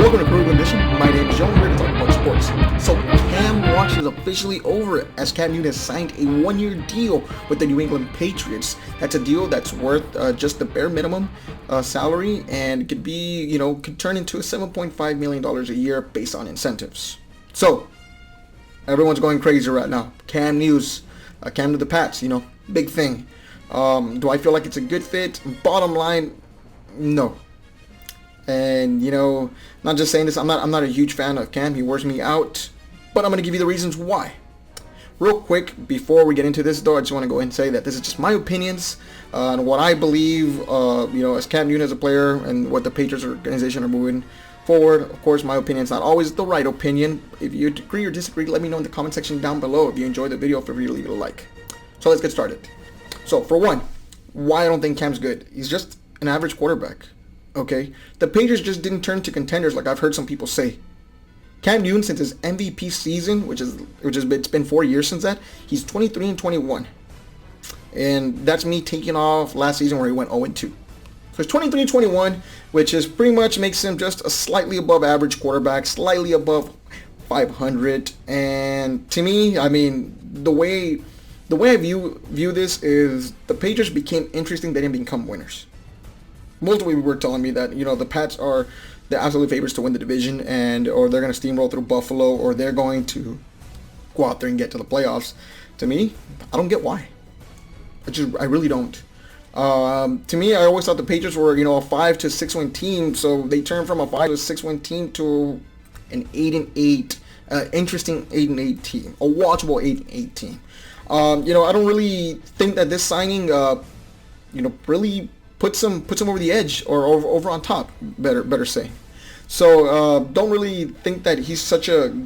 Welcome to Crew Edition. My name is John. We're here to talk about sports. So Cam Watch is officially over as Cam Newton has signed a one-year deal with the New England Patriots. That's a deal that's worth just the bare minimum salary, and could be, could turn into $7.5 million a year based on incentives. So everyone's going crazy right now. Cam news, Cam to the Pats, big thing. Do I feel like it's a good fit? Bottom line, no. And not just saying this, I'm not a huge fan of Cam. He wears me out, but I'm gonna give you the reasons why. Real quick, before we get into this though, I just want to go ahead and say that this is just my opinions on what I believe, as Cam Newton as a player and what the Patriots organization are moving forward. Of course, my opinion is not always the right opinion. If you agree or disagree, let me know in the comment section down below. If you enjoyed the video, feel free to leave it a like. So let's get started. So for one, why I don't think Cam's good. He's just an average quarterback. Okay, the Patriots just didn't turn to contenders like I've heard some people say. Cam Newton, since his MVP season, it's been 4 years since that, he's 23-21, and that's me taking off last season where he went 0-2. So it's 23-21, which is pretty much makes him just a slightly above average quarterback, slightly above 500. And to me, I mean, the way I view this is the Patriots became interesting. They didn't become winners. Multiple people were telling me that, the Pats are the absolute favorites to win the division, or they're going to steamroll through Buffalo, or they're going to go out there and get to the playoffs. To me, I don't get why. I really don't. To me, I always thought the Patriots were, a 5 to 6 win team, so they turned from a 5 to 6 win team to an 8-8, interesting 8-8 team, a watchable 8-8 team. I don't really think that this signing, really puts him over the edge, or over on top, better say. So don't really think that he's such a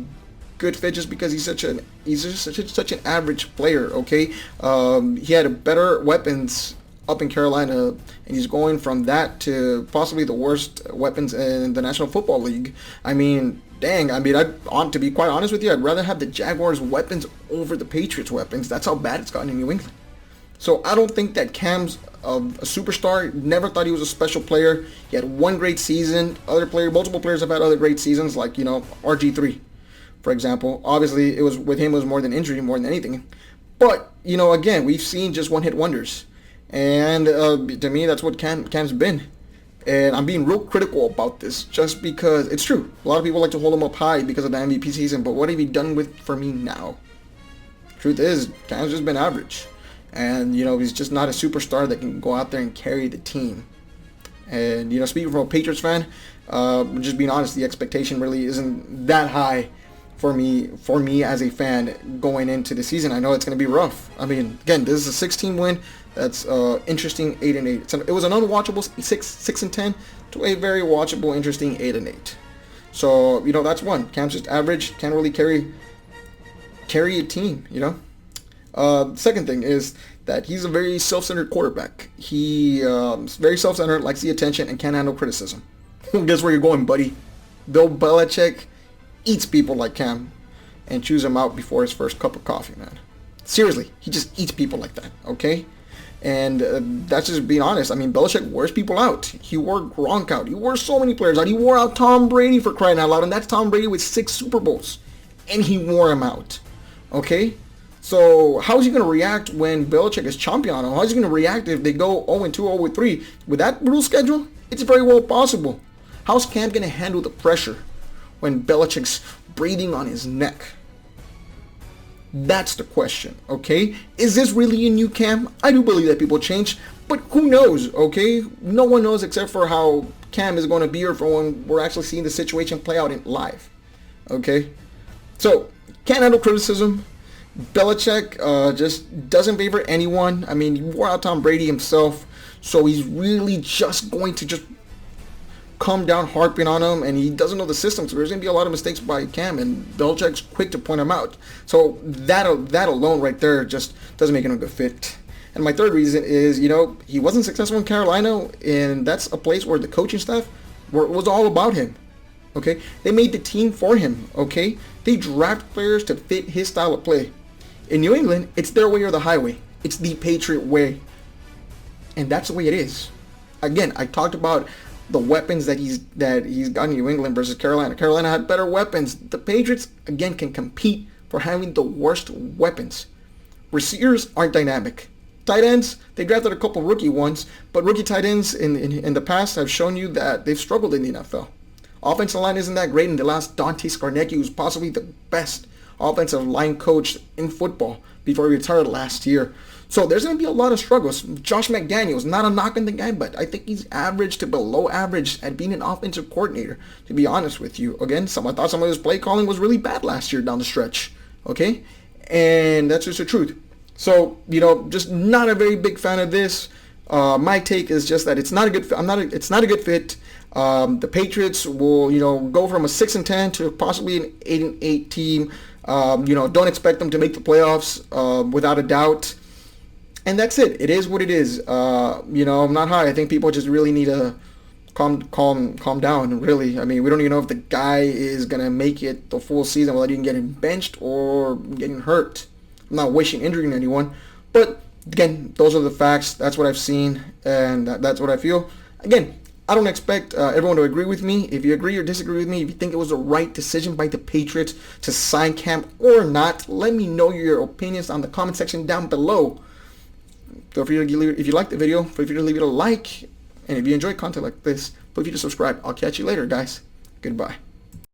good fit just because he's such an average player. Okay, he had better weapons up in Carolina, and he's going from that to possibly the worst weapons in the National Football League. I mean, dang. I mean, to be quite honest with you, I'd rather have the Jaguars' weapons over the Patriots' weapons. That's how bad it's gotten in New England. So I don't think that Cam's a superstar. Never thought he was a special player. He had one great season. Multiple players have had other great seasons, like RG3, for example. Obviously, it was more than injury, more than anything. But again, we've seen just one-hit wonders, and to me, that's what Cam's been. And I'm being real critical about this, just because it's true. A lot of people like to hold him up high because of the MVP season, but what have he done for me now? Truth is, Cam's just been average. And, he's just not a superstar that can go out there and carry the team. And, speaking from a Patriots fan, just being honest, the expectation really isn't that high for me as a fan going into the season. I know it's going to be rough. I mean, again, this is a 16 win. That's interesting 8-8. It was an unwatchable 6-10 to a very watchable, interesting 8-8. So, that's one. Cam's just average. Can't really carry a team, Second thing is that he's a very self-centered quarterback. He is very self-centered, likes the attention, and can't handle criticism. Guess where you're going, buddy? Bill Belichick eats people like Cam and chews him out before his first cup of coffee, man. Seriously, he just eats people like that, okay? And that's just being honest. I mean, Belichick wears people out. He wore Gronk out. He wore so many players out. He wore out Tom Brady, for crying out loud, and that's Tom Brady with 6 Super Bowls. And he wore him out, okay? So how is he going to react when Belichick is chomping on him? How is he going to react if they go 0-2, 0-3? With that brutal schedule, it's very well possible. How's Cam going to handle the pressure when Belichick's breathing on his neck? That's the question, okay? Is this really a new Cam? I do believe that people change, but who knows, okay? No one knows except for how Cam is going to be here for when we're actually seeing the situation play out in live, okay? So, can't handle criticism. Belichick just doesn't favor anyone. I mean, he wore out Tom Brady himself, so he's really just going to just come down harping on him, and he doesn't know the system, so there's going to be a lot of mistakes by Cam, and Belichick's quick to point him out. So that alone right there just doesn't make him a good fit. And my third reason is, he wasn't successful in Carolina, and that's a place where the coaching staff was all about him. Okay, they made the team for him. Okay, they draft players to fit his style of play. In New England, it's their way or the highway. It's the Patriot way. And that's the way it is. Again, I talked about the weapons that he's got in New England versus Carolina. Carolina had better weapons. The Patriots, again, can compete for having the worst weapons. Receivers aren't dynamic. Tight ends, they drafted a couple rookie ones, but rookie tight ends in the past have shown you that they've struggled in the NFL. Offensive line isn't that great, and they lost Dante Scarnecchia, who's possibly the best offensive line coach in football before he retired last year. So there's going to be a lot of struggles. Josh McDaniels, not a knock on the guy, but I think he's average to below average at being an offensive coordinator, to be honest with you. Again, I thought some of his play calling was really bad last year down the stretch. Okay? And that's just the truth. So, just not a very big fan of this. My take is just that it's not a good fit. The Patriots will, go from a 6-10 to possibly an 8-8 team. Don't expect them to make the playoffs without a doubt. And that's it. It is what it is. I'm not high. I think people just really need to calm down, really. I mean, we don't even know if the guy is going to make it the full season without even getting benched or getting hurt. I'm not wishing injury on anyone. But, again, those are the facts. That's what I've seen, and that's what I feel. Again, I don't expect everyone to agree with me. If you agree or disagree with me, if you think it was the right decision by the Patriots to sign Cam or not, let me know your opinions on the comment section down below. Feel free to leave, if you liked the video, feel free to leave it a like. And if you enjoy content like this, feel free to subscribe. I'll catch you later, guys. Goodbye.